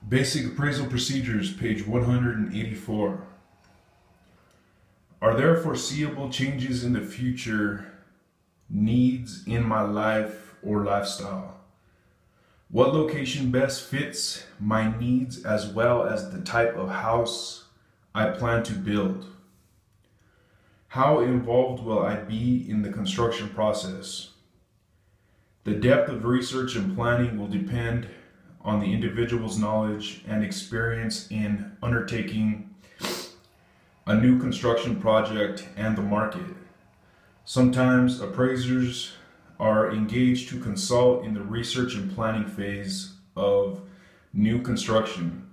Basic appraisal procedures, page 184. Are there foreseeable changes in the future needs in my life or lifestyle? What location best fits my needs as well as the type of house I plan to build? How involved will I be in the construction process? The depth of research and planning will depend on the individual's knowledge and experience in undertaking a new construction project and the market. Sometimes appraisers are engaged to consult in the research and planning phase of new construction.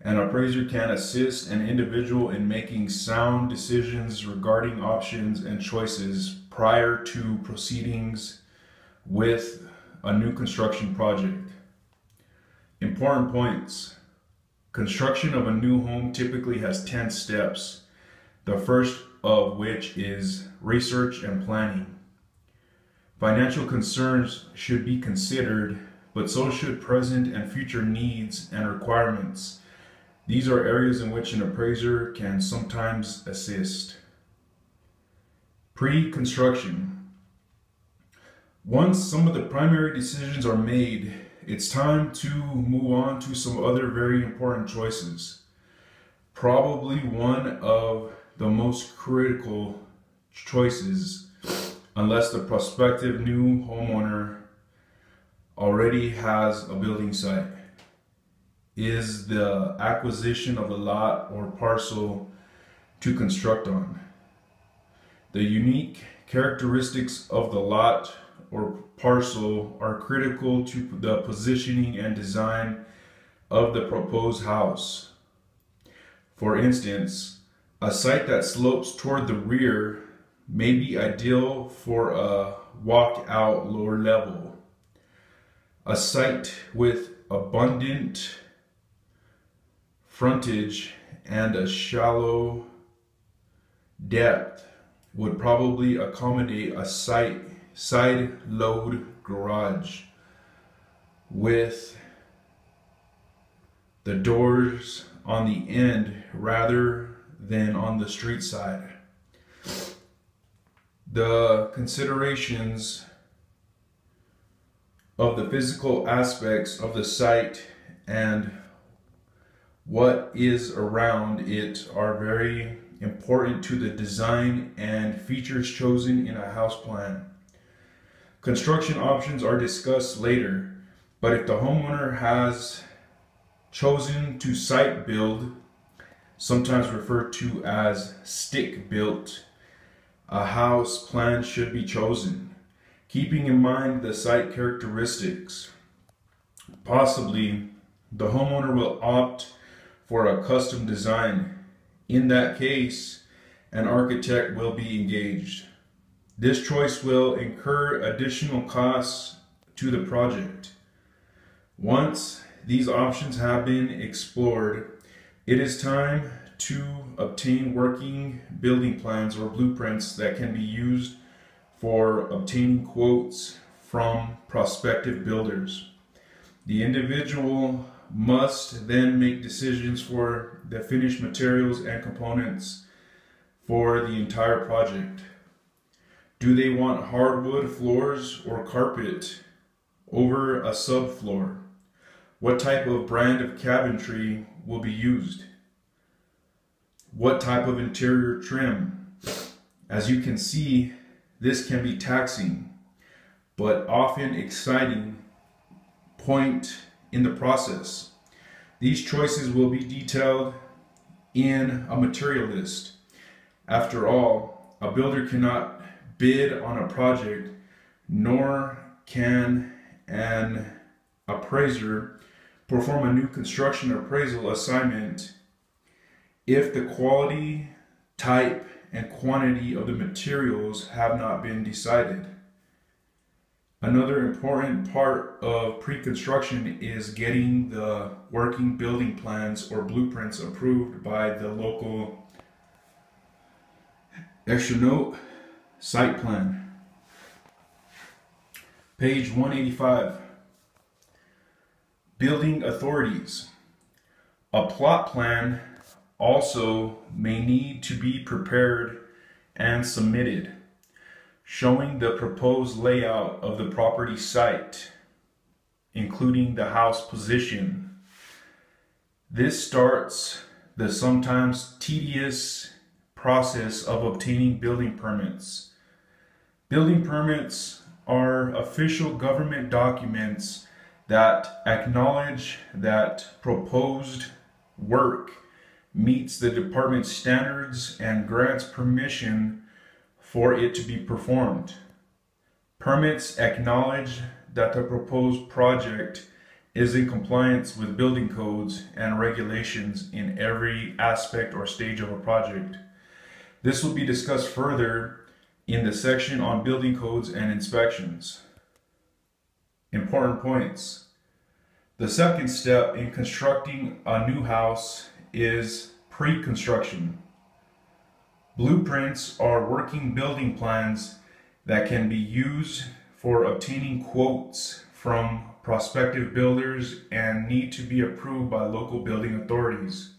An appraiser can assist an individual in making sound decisions regarding options and choices prior to proceedings with a new construction project. Important points. Construction of a new home typically has 10 steps, the first of which is research and planning. Financial concerns should be considered, but so should present and future needs and requirements. These are areas in which an appraiser can sometimes assist. Pre-construction. Once some of the primary decisions are made, it's time to move on to some other very important choices. Probably one of the most critical choices, unless the prospective new homeowner already has a building site, is the acquisition of a lot or parcel to construct on. The unique characteristics of the lot or parcel are critical to the positioning and design of the proposed house. For instance, a site that slopes toward the rear may be ideal for a walk-out lower level. A site with abundant frontage and a shallow depth would probably accommodate a side load garage with the doors on the end rather than on the street side. The considerations of the physical aspects of the site and what is around it are very important to the design and features chosen in a house plan. Construction options are discussed later, but if the homeowner has chosen to site build, sometimes referred to as stick built, a house plan should be chosen, keeping in mind the site characteristics. Possibly, the homeowner will opt for a custom design. In that case, an architect will be engaged. This choice will incur additional costs to the project. Once these options have been explored, it is time to obtain working building plans or blueprints that can be used for obtaining quotes from prospective builders. The individual must then make decisions for the finished materials and components for the entire project. Do they want hardwood floors or carpet over a subfloor? What type of brand of cabinetry will be used? What type of interior trim? As you can see, this can be taxing, but often exciting point in the process. These choices will be detailed in a material list. After all, a builder cannot bid on a project, nor can an appraiser perform a new construction appraisal assignment if the quality, type, and quantity of the materials have not been decided. Another important part of pre-construction is getting the working building plans or blueprints approved by the local Echelon site plan. Page 185. Building authorities. A plot plan also may need to be prepared and submitted, showing the proposed layout of the property site, including the house position. This starts the sometimes tedious process of obtaining building permits. Building permits are official government documents that acknowledge that proposed work meets the department's standards and grants permission for it to be performed. Permits acknowledge that the proposed project is in compliance with building codes and regulations in every aspect or stage of a project. This will be discussed further in the section on building codes and inspections. Important points. The second step in constructing a new house is pre-construction. Blueprints are working building plans that can be used for obtaining quotes from prospective builders and need to be approved by local building authorities.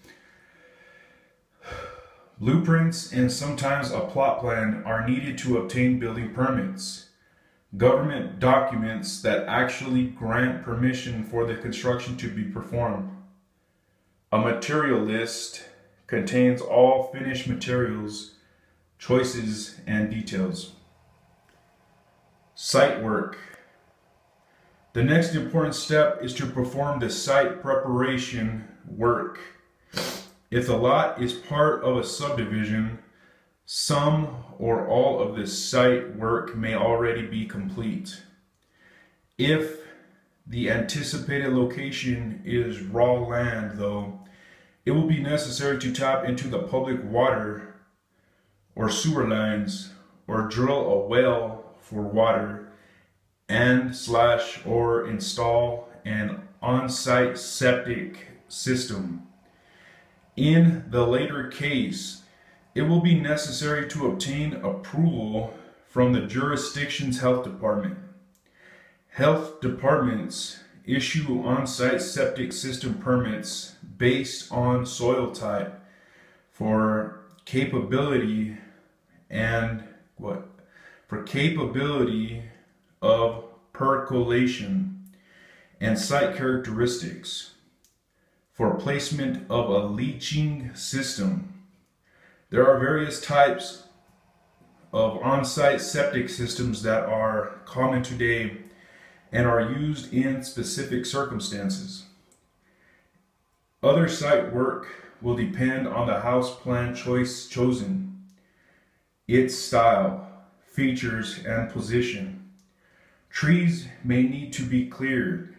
Blueprints and sometimes a plot plan are needed to obtain building permits, government documents that actually grant permission for the construction to be performed. A material list contains all finished materials, choices, and details. Site work. The next important step is to perform the site preparation work. If the lot is part of a subdivision, some or all of the site work may already be complete. If the anticipated location is raw land, though, it will be necessary to tap into the public water or sewer lines or drill a well for water and/or install an on-site septic system. In the later case, it will be necessary to obtain approval from the jurisdiction's health department. Health departments issue on-site septic system permits based on soil type for capability of percolation and site characteristics. For placement of a leaching system. There are various types of on-site septic systems that are common today and are used in specific circumstances. Other site work will depend on the house plan choice chosen, its style, features, and position. Trees may need to be cleared.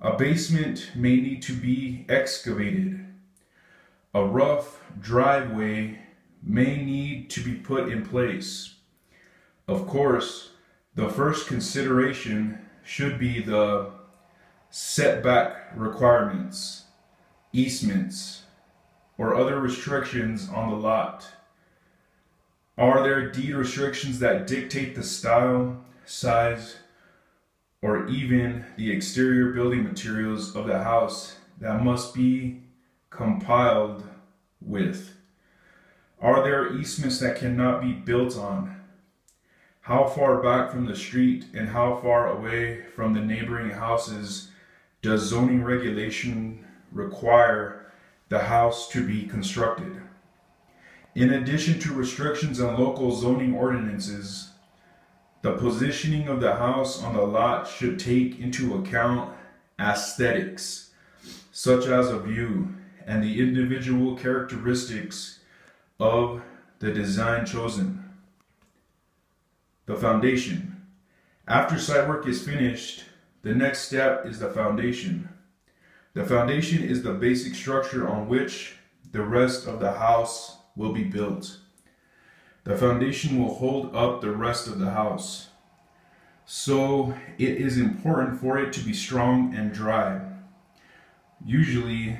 A basement may need to be excavated. A rough driveway may need to be put in place. Of course, the first consideration should be the setback requirements, easements, or other restrictions on the lot. Are there deed restrictions that dictate the style, size, or even the exterior building materials of the house that must be complied with? Are there easements that cannot be built on? How far back from the street and how far away from the neighboring houses does zoning regulation require the house to be constructed? In addition to restrictions on local zoning ordinances, the positioning of the house on the lot should take into account aesthetics, such as a view and the individual characteristics of the design chosen. The foundation. After site work is finished, the next step is the foundation. The foundation is the basic structure on which the rest of the house will be built. The foundation will hold up the rest of the house. So it is important for it to be strong and dry. Usually,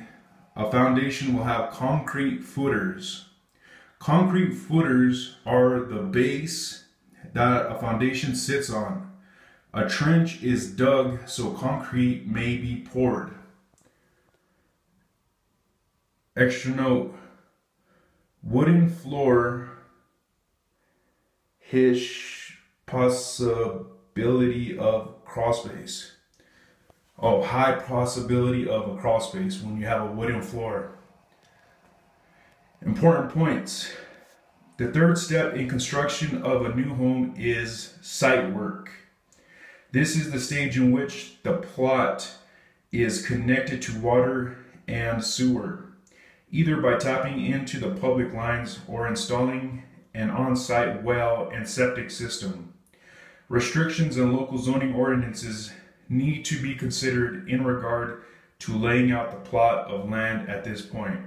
a foundation will have concrete footers. Concrete footers are the base that a foundation sits on. A trench is dug so concrete may be poured. Extra note, wooden floor, possibility of crawl space. Oh, high possibility of a crawl space when you have a wooden floor. Important points. The third step in construction of a new home is site work. This is the stage in which the plot is connected to water and sewer, either by tapping into the public lines or installing an on-site well and septic system. Restrictions and local zoning ordinances need to be considered in regard to laying out the plot of land at this point.